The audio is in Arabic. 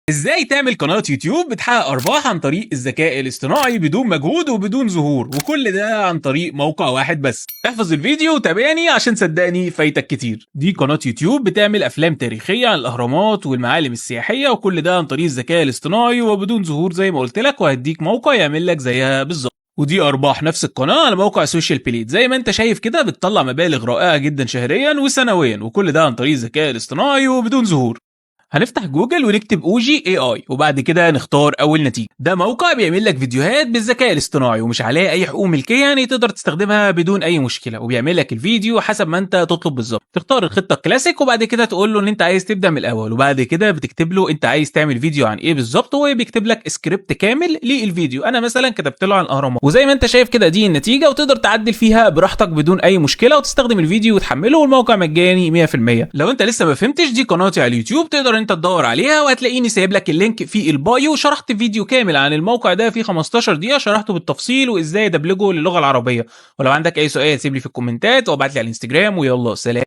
ازاي تعمل قناة يوتيوب بتحقق ارباح عن طريق الذكاء الاصطناعي بدون مجهود وبدون ظهور، وكل ده عن طريق موقع واحد بس. احفظ الفيديو وتابعني عشان صدقني فايتك كتير. دي قناة يوتيوب بتعمل افلام تاريخية عن الاهرامات والمعالم السياحية، وكل ده عن طريق الذكاء الاصطناعي وبدون ظهور زي ما قلت لك، وهديك موقع يعمل لك زيها بالظبط. ودي ارباح نفس القناه على موقع سوشيال بليد. زي ما انت شايف كده بتطلع مبالغ رائعه جدا شهريا وسنويا، وكل ده عن طريق الذكاء الاصطناعي وبدون ظهور. هنفتح جوجل ونكتب اوجي اي اي، وبعد كده نختار اول نتيجه. ده موقع بيعمل لك فيديوهات بالذكاء الاصطناعي ومش عليه اي حقوق ملكيه، يعني تقدر تستخدمها بدون اي مشكله، وبيعمل لك الفيديو حسب ما انت تطلب بالظبط. تختار الخطه الكلاسيك وبعد كده تقول له ان انت عايز تبدا من الاول، وبعد كده بتكتب له انت عايز تعمل فيديو عن ايه بالظبط، وهو بيكتب لك سكريبت كامل للفيديو. انا مثلا كتبت له عن الاهرامات، وزي ما انت شايف كده دي النتيجه، وتقدر تعدل فيها براحتك بدون اي مشكله، وتستخدم الفيديو وتحمله، والموقع مجاني 100%. لو انت لسه ما فهمتش، دي قناتي على اليوتيوب، تقدر انت تدور عليها وهتلاقيني سايب لك اللينك في البايو. شرحت فيديو كامل عن الموقع ده في 15 دقيقة، شرحته بالتفصيل وازاي ادبلجه للغة العربية. ولو عندك اي سؤال سيب لي في الكومنتات، وابعت لي على الانستجرام. ويلا سلام.